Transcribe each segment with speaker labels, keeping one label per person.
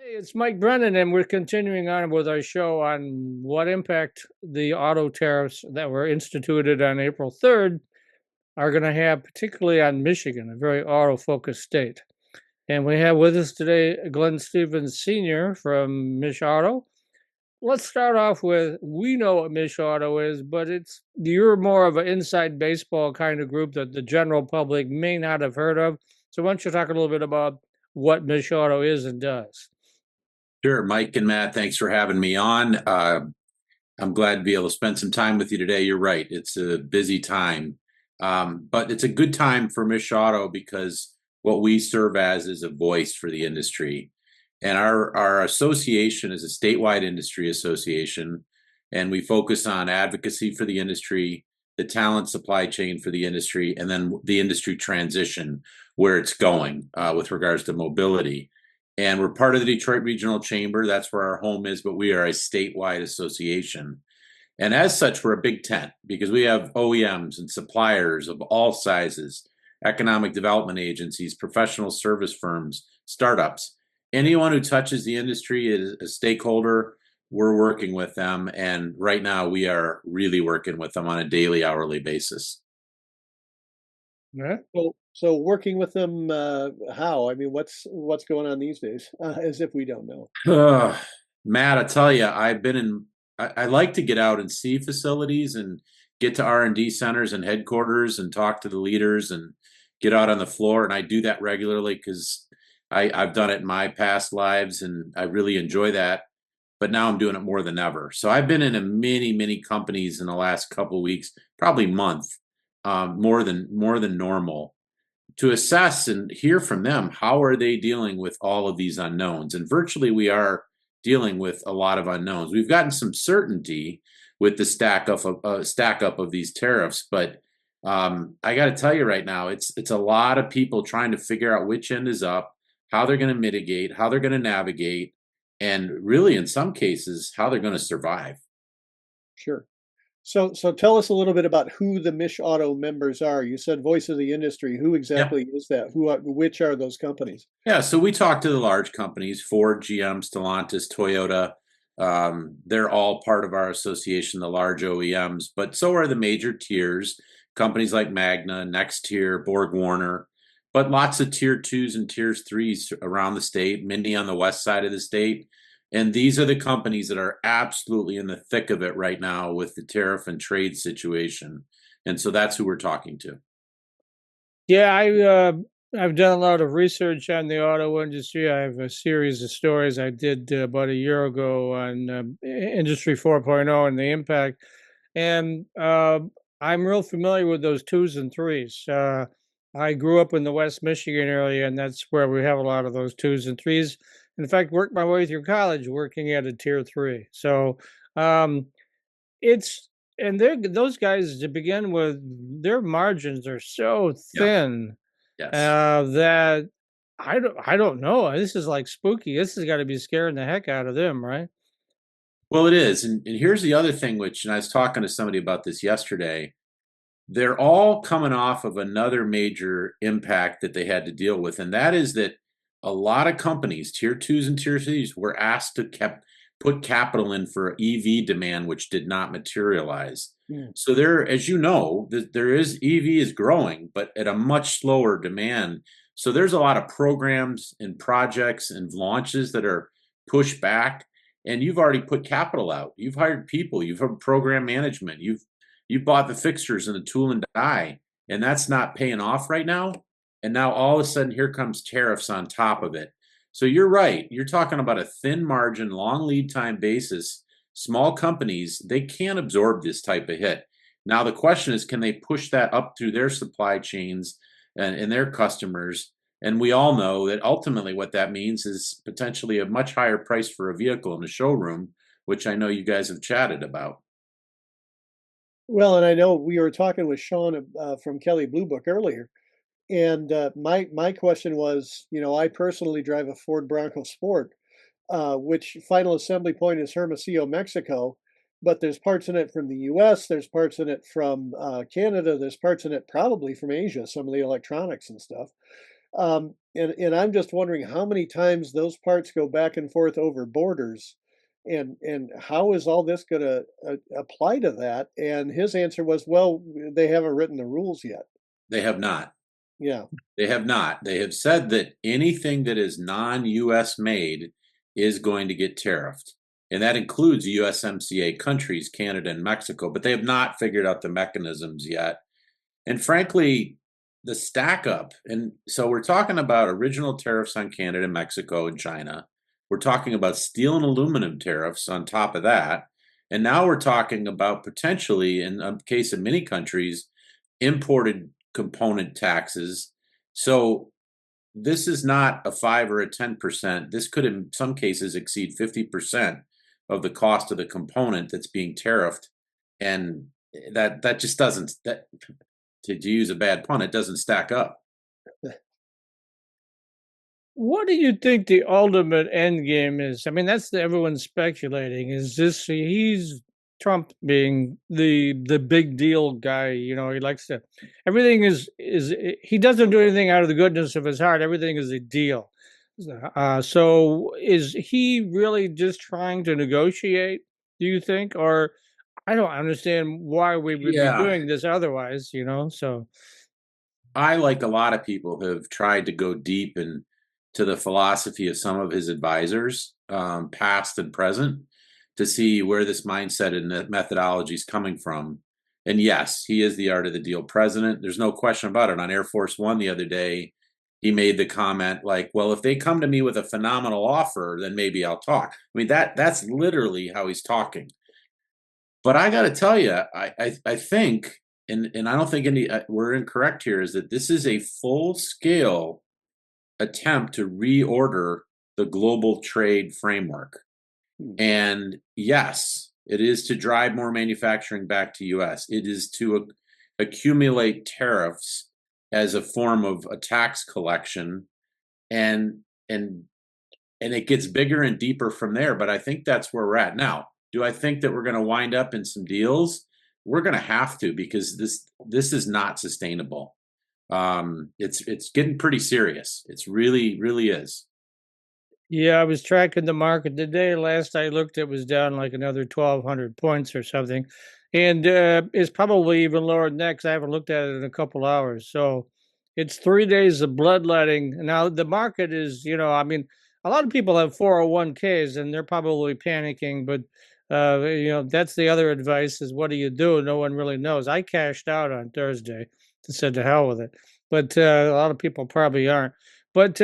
Speaker 1: Hey, it's Mike Brennan, and we're continuing on with our show on what impact the auto tariffs that were instituted on April 3rd are going to have, particularly on Michigan, a very auto focused state. And we have with us today Glenn Stevens Sr. from Mich Auto. Let's start off with we know what Mich Auto is, but you're more of an inside baseball kind of group that the general public may not have heard of. So why don't you talk a little bit about what Mich Auto is and does?
Speaker 2: Sure, Mike and Matt, thanks for having me on. I'm glad to be able to spend some time with you today. You're right, it's a busy time, but it's a good time for Mish Auto because what we serve as is a voice for the industry. And our association is a statewide industry association, and we focus on advocacy for the industry, the talent supply chain for the industry, and then the industry transition where it's going with regards to mobility. And we're part of the Detroit Regional Chamber. That's where our home is, but we are a statewide association. And as such, we're a big tent because we have OEMs and suppliers of all sizes, economic development agencies, professional service firms, startups. Anyone who touches the industry is a stakeholder. We're working with them. And right now, we are really working with them on a daily, hourly basis.
Speaker 1: Yeah.
Speaker 3: So working with them, how? I mean, what's going on these days? As if we don't know.
Speaker 2: Matt, I tell you, I like to get out and see facilities and get to R&D centers and headquarters and talk to the leaders and get out on the floor. And I do that regularly because I've done it in my past lives and I really enjoy that. But now I'm doing it more than ever. So I've been in a many companies in the last couple of weeks, probably month, more than normal to assess and hear from them how are they dealing with all of these unknowns, and virtually we are dealing with a lot of unknowns. We've gotten some certainty with the stack up of these tariffs, but I got to tell you right now, it's a lot of people trying to figure out which end is up, how they're going to mitigate, how they're going to navigate, and really in some cases how they're going to survive.
Speaker 3: Sure. So tell us a little bit about who the Mish Auto members are. You said voice of the industry. Who
Speaker 2: Yeah.
Speaker 3: exactly is that? Which are those companies?
Speaker 2: Yeah, so we talk to the large companies, Ford, GM, Stellantis, Toyota. They're all part of our association, the large OEMs, but so are the major tiers, companies like Magna, Next Tier, Borg Warner, but lots of tier twos and tier threes around the state, many on the west side of the state. And these are the companies that are absolutely in the thick of it right now with the tariff and trade situation. And so that's who we're talking to.
Speaker 1: Yeah, I've done a lot of research on the auto industry. I have a series of stories I did about a year ago on Industry 4.0 and the impact, and I'm real familiar with those twos and threes. I grew up in the West Michigan area, and that's where we have a lot of those twos and threes. In fact, worked my way through college working at a tier three. So um, it's and those guys to begin with, their margins are so
Speaker 2: Yeah.
Speaker 1: thin
Speaker 2: Yes.
Speaker 1: that I don't know. This is like spooky. This has got to be scaring the heck out of them, right?
Speaker 2: Well, it is. And here's the other thing, which, and I was talking to somebody about this yesterday. They're all coming off of another major impact that they had to deal with. And that is that a lot of companies, tier twos and tier threes, were asked to put capital in for EV demand, which did not materialize.
Speaker 3: Hmm.
Speaker 2: So there, as you know, there is EV is growing, but at a much slower demand. So there's a lot of programs and projects and launches that are pushed back. And you've already put capital out. You've hired people. You've had program management. You bought the fixtures and the tool and die, and that's not paying off right now. And now all of a sudden, here comes tariffs on top of it. So you're right. You're talking about a thin margin, long lead time basis. Small companies, they can't absorb this type of hit. Now, the question is, can they push that up through their supply chains and their customers? And we all know that ultimately what that means is potentially a much higher price for a vehicle in the showroom, which I know you guys have chatted about.
Speaker 3: Well, and I know we were talking with Sean from Kelly Blue Book earlier, and my question was, I personally drive a Ford Bronco Sport, which final assembly point is Hermosillo, Mexico. But there's parts in it from the US, there's parts in it from Canada, there's parts in it probably from Asia, some of the electronics and stuff. And I'm just wondering how many times those parts go back and forth over borders, and how is all this going to apply to that? And his answer was, well, they haven't written the rules yet.
Speaker 2: They have not.
Speaker 3: Yeah.
Speaker 2: They have not. They have said that anything that is non-US made is going to get tariffed. And that includes USMCA countries, Canada and Mexico, but they have not figured out the mechanisms yet. And frankly, the stack up. And so we're talking about original tariffs on Canada, Mexico, and China. We're talking about steel and aluminum tariffs on top of that. And now we're talking about potentially, in the case of many countries, imported component taxes. So this is not a 5 or a 10%. This could, in some cases, exceed 50% of the cost of the component that's being tariffed. And that just doesn't, that, to use a bad pun, it doesn't stack up.
Speaker 1: What do you think the ultimate end game is? I mean, that's everyone's speculating. Is this he's Trump being the big deal guy? You know, he likes to everything is he doesn't do anything out of the goodness of his heart. Everything is a deal. So is he really just trying to negotiate? Do you think, or I don't understand why we would be
Speaker 2: Yeah.
Speaker 1: doing this otherwise? You know, so
Speaker 2: I, like a lot of people, have tried to go deep into the philosophy of some of his advisors, past and present, to see where this mindset and methodology is coming from. And yes, he is the art of the deal president. There's no question about it. On Air Force One the other day, he made the comment like, "Well, if they come to me with a phenomenal offer, then maybe I'll talk." I mean, that's literally how he's talking. But I got to tell you, I think, and I don't think we're incorrect here, is that this is a full scale attempt to reorder the global trade framework.
Speaker 3: Hmm.
Speaker 2: And yes, it is to drive more manufacturing back to US. It is to accumulate tariffs as a form of a tax collection, and and and it gets bigger and deeper from there. But I think that's where we're at now. Do I think that we're going to wind up in some deals? We're going to have to, because this is not sustainable. It's getting pretty serious. It's really is.
Speaker 1: yeah, I was tracking the market today. Last I looked, it was down like another 1,200 points or something, and it's probably even lower than that because I haven't looked at it in a couple hours. So it's 3 days of bloodletting. Now the market is, you know, I mean, a lot of people have 401ks and they're probably panicking, but you know, that's the other advice: is what do you do? No one really knows. I cashed out on Thursday and said to hell with it, but a lot of people probably aren't. But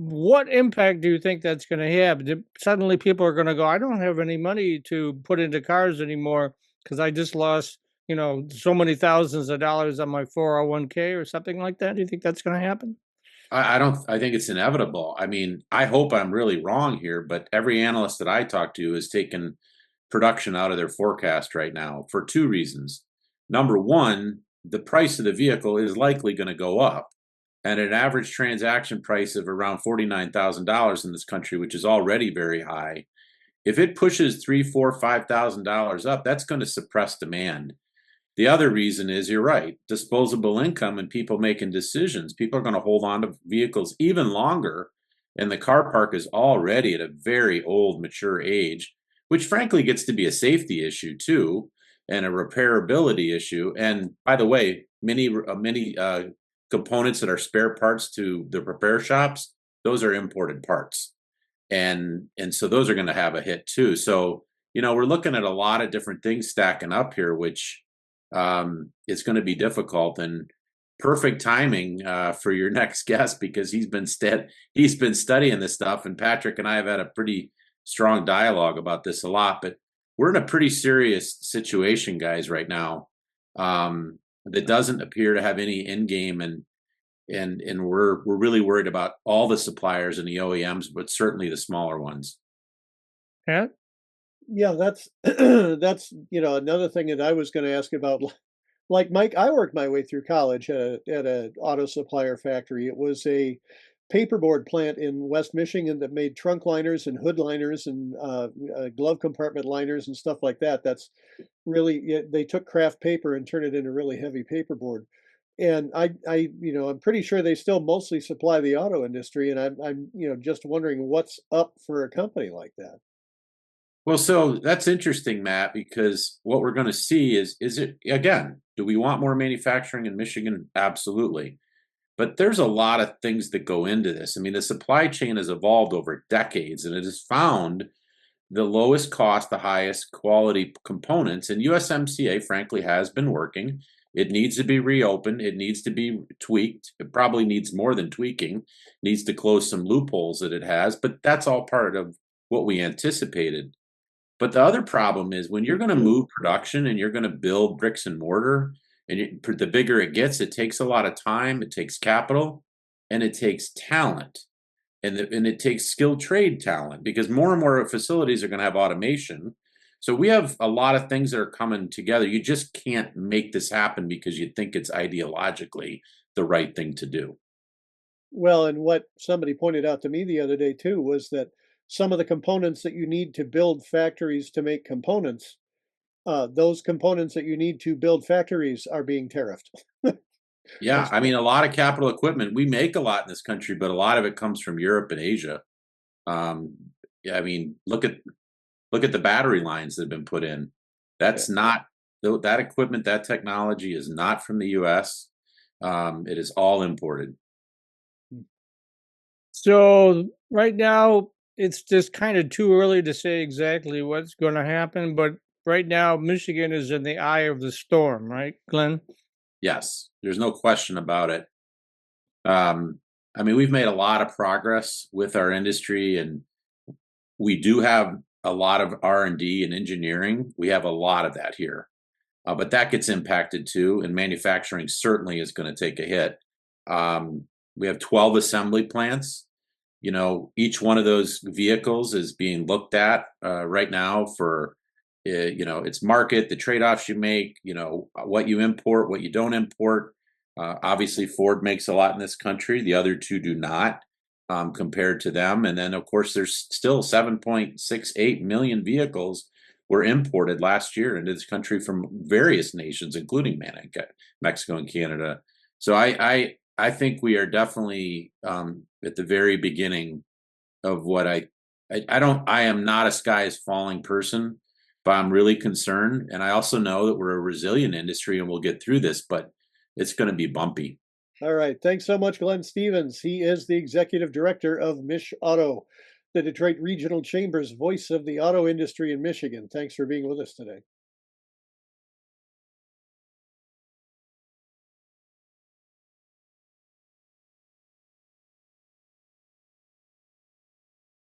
Speaker 1: what impact do you think that's going to have? Suddenly, people are going to go, "I don't have any money to put into cars anymore because I just lost, you know, so many thousands of dollars on my 401k or something like that." Do you think that's going to happen?
Speaker 2: I don't. I think it's inevitable. I mean, I hope I'm really wrong here, but every analyst that I talk to has taken production out of their forecast right now for two reasons. Number one, the price of the vehicle is likely going to go up, and an average transaction price of around $49,000 in this country, which is already very high. If it pushes three, four, $5,000 up, that's going to suppress demand. The other reason is, you're right, disposable income and people making decisions. People are going to hold on to vehicles even longer, and the car park is already at a very old, mature age, which frankly gets to be a safety issue too, and a repairability issue. And by the way, many components that are spare parts to the repair shops, those are imported parts, and so those are going to have a hit too. So we're looking at a lot of different things stacking up here, which is going to be difficult. And perfect timing for your next guest, because he's been studying this stuff, and Patrick and I have had a pretty strong dialogue about this a lot. But we're in a pretty serious situation, guys, right now, that doesn't appear to have any end game, and we're really worried about all the suppliers and the OEMs, but certainly the smaller ones.
Speaker 1: Yeah.
Speaker 3: Yeah, that's that's another thing that I was going to ask about. Like Mike, I worked my way through college at a auto supplier factory. It was a paperboard plant in West Michigan that made trunk liners and hood liners and glove compartment liners and stuff like that. That's really, they took craft paper and turned it into really heavy paperboard. And I'm pretty sure they still mostly supply the auto industry, and I'm just wondering what's up for a company like that.
Speaker 2: Well, so that's interesting, Matt, because what we're going to see is it again, do we want more manufacturing in Michigan? Absolutely. But there's a lot of things that go into this. I mean, the supply chain has evolved over decades and it has found the lowest cost, the highest quality components. And USMCA, frankly, has been working. It needs to be reopened. It needs to be tweaked. It probably needs more than tweaking, it needs to close some loopholes that it has, but that's all part of what we anticipated. But the other problem is when you're going to move production and you're going to build bricks and mortar, and the bigger it gets, it takes a lot of time, it takes capital, and it takes talent, and it takes skilled trade talent because more and more facilities are going to have automation. So we have a lot of things that are coming together. You just can't make this happen because you think it's ideologically the right thing to do.
Speaker 3: Well, and what somebody pointed out to me the other day too was that some of the components that you need to build factories to make components, those components that you need to build factories are being tariffed.
Speaker 2: Yeah,
Speaker 3: That's
Speaker 2: I mean, a lot of capital equipment. We make a lot in this country, but a lot of it comes from Europe and Asia. Um, yeah, I mean, look at the battery lines that have been put in.
Speaker 3: yeah.
Speaker 2: That's not that equipment, that technology is not from the US. It is all imported.
Speaker 1: So right now, it's just kind of too early to say exactly what's going to happen. But right now, Michigan is in the eye of the storm, right, Glenn?
Speaker 2: Yes, there's no question about it. Um, I mean, we've made a lot of progress with our industry, and we do have a lot of R&D and engineering. We have a lot of that here. But that gets impacted too, and manufacturing certainly is going to take a hit. We have 12 assembly plants. Each one of those vehicles is being looked at right now for, its market, the trade-offs you make, what you import, what you don't import. Obviously, Ford makes a lot in this country. The other two do not, compared to them. And then, of course, there's still 7.68 million vehicles were imported last year into this country from various nations, including Mexico and Canada. So I think we are definitely at the very beginning of what I am not a sky is falling person, but I'm really concerned. And I also know that we're a resilient industry and we'll get through this, but it's going to be bumpy.
Speaker 3: All right. Thanks so much, Glenn Stevens. He is the executive director of Mich Auto, the Detroit Regional Chamber's voice of the auto industry in Michigan. Thanks for being with us today.